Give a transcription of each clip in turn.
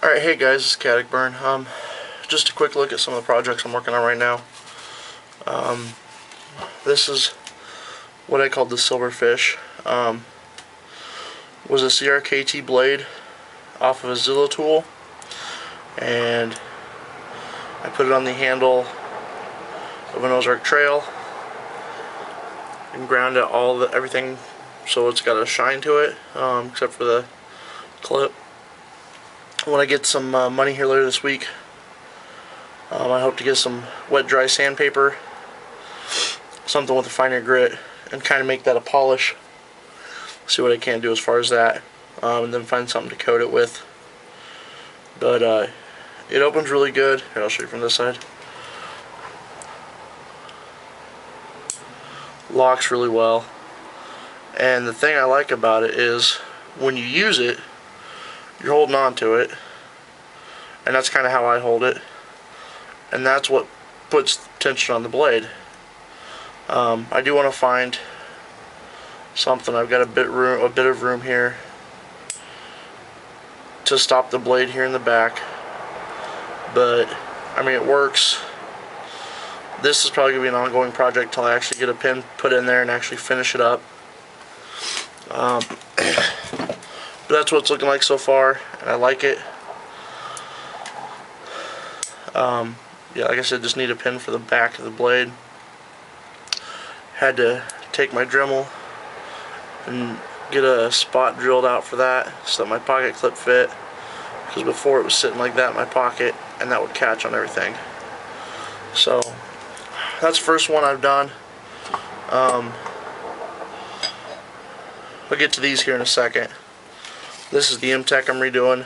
Alright, hey guys, it's Caddickburn. Just a quick look at some of the projects I'm working on right now. This is what I called the Silverfish. Was a CRKT blade off of a Zilla tool, and I put it on the handle of an Ozark Trail and ground out everything so it's got a shine to it, except for the clip. When I get some money here later this week, I hope to get some wet dry sandpaper, something with a finer grit, and kind of make that a polish. See what I can do as far as that, and then find something to coat it with. But it opens really good. Here, I'll show you from this side. Locks really well, and the thing I like about it is when you use it, you're holding on to it, and that's kind of how I hold it, and that's what puts tension on the blade. I do want to find something. I've got a bit of room here to stop the blade here in the back, but I mean, it works. This is probably going to be an ongoing project till I actually get a pin put in there and actually finish it up. But that's what it's looking like so far, and I like it. Yeah, like I said, just need a pin for the back of the blade. Had to take my Dremel and get a spot drilled out for that so that my pocket clip fit, because before it was sitting like that in my pocket and that would catch on everything. So that's the first one I've done. I'll get to these here in a second. This is the M-Tech I'm redoing.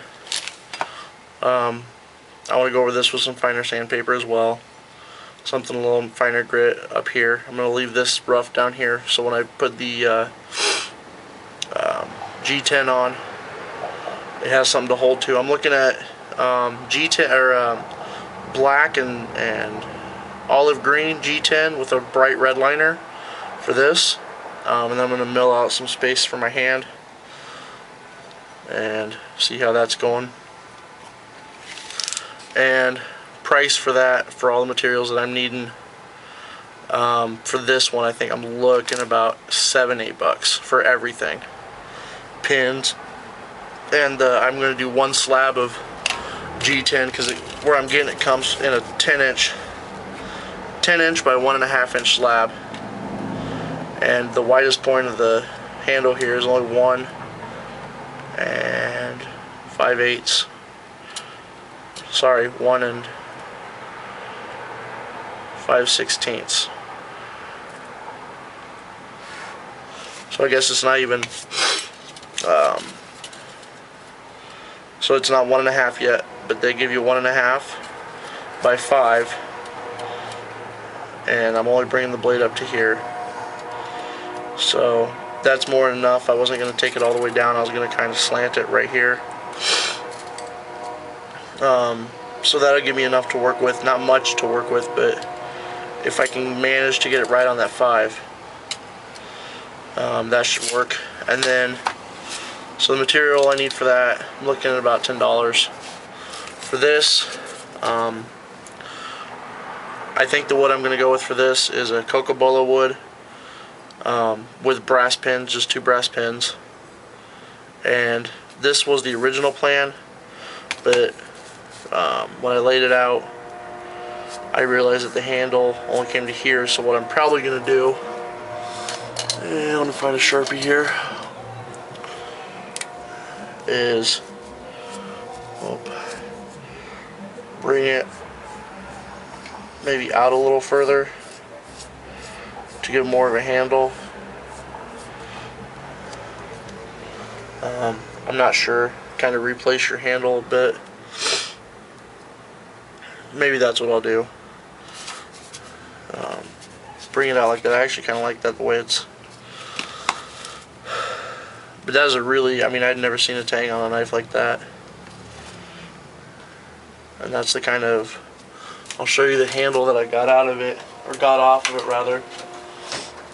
I want to go over this with some finer sandpaper as well. Something a little finer grit up here. I'm going to leave this rough down here so when I put the G10 on, it has something to hold to. I'm looking at G10 or black and olive green G10 with a bright red liner for this, and then I'm going to mill out some space for my hand and see how that's going. And price for that, for all the materials that I'm needing, for this one, I think I'm looking about $7-8 for everything, pins, and I'm going to do one slab of G10 because where I'm getting it comes in a 10 inch by 1.5 inch slab, and the widest point of the handle here is only 1 5/8. Sorry, 1 5/16. So I guess it's not even, so it's not 1.5 yet, but they give you 1.5 by 5, and I'm only bringing the blade up to here. So that's more than enough. I wasn't going to take it all the way down. I was going to kind of slant it right here. So that'll give me enough to work with. Not much to work with, but if I can manage to get it right on that 5, that should work. And then, so the material I need for that, I'm looking at about $10. For this, I think the wood I'm going to go with for this is a Cocobolo wood with brass pins, just 2 brass pins. And this was the original plan, but when I laid it out, I realized that the handle only came to here, so what I'm probably going to do, and let me find a Sharpie here, is bring it maybe out a little further to get more of a handle. I'm not sure, kind of replace your handle a bit. Maybe that's what I'll do. Bring it out like that. I actually kind of like that the way it's. But that is a really, I mean, I'd never seen a tang on a knife like that. And that's the kind of, I'll show you the handle that I got out of it, or got off of it rather.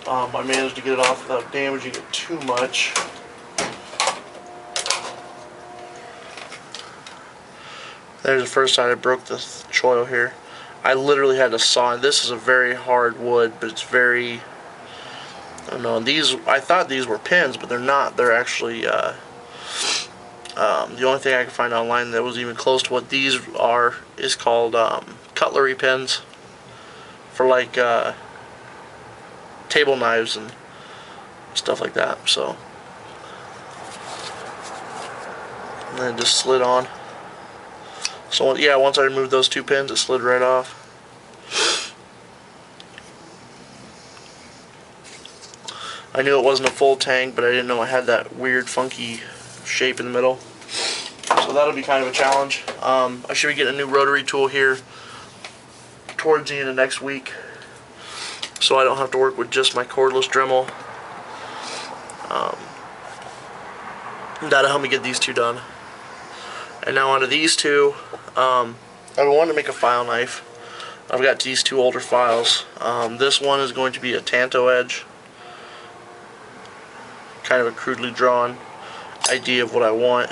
I managed to get it off without damaging it too much. There's the first side. I broke the choil here. I literally had to saw, and this is a very hard wood, but it's very, I don't know, these, I thought these were pins, but they're not. They're actually, the only thing I could find online that was even close to what these are is called cutlery pins for like table knives and stuff like that. So, and then it just slid on. So yeah, once I removed those 2 pins, it slid right off. I knew it wasn't a full tang, but I didn't know it had that weird funky shape in the middle. So that'll be kind of a challenge. I should be getting a new rotary tool here towards the end of next week, so I don't have to work with just my cordless Dremel. That'll help me get these 2 done. And now onto these 2. I've been wanting to make a file knife. I've got these 2 older files. This one is going to be a Tanto edge. Kind of a crudely drawn idea of what I want.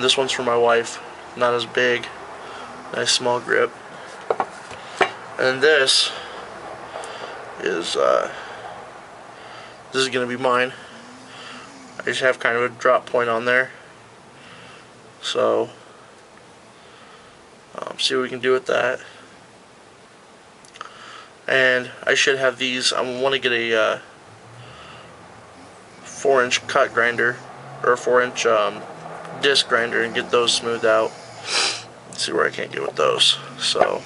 This one's for my wife. Not as big. Nice small grip. And this is going to be mine. I just have kind of a drop point on there. So, see what we can do with that. And I should have these. I want to get a 4-inch cut grinder, or a 4-inch disc grinder, and get those smoothed out. See where I can't get with those. So,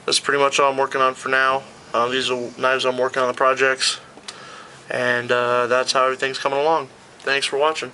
that's pretty much all I'm working on for now. These are knives I'm working on the projects. And that's how everything's coming along. Thanks for watching.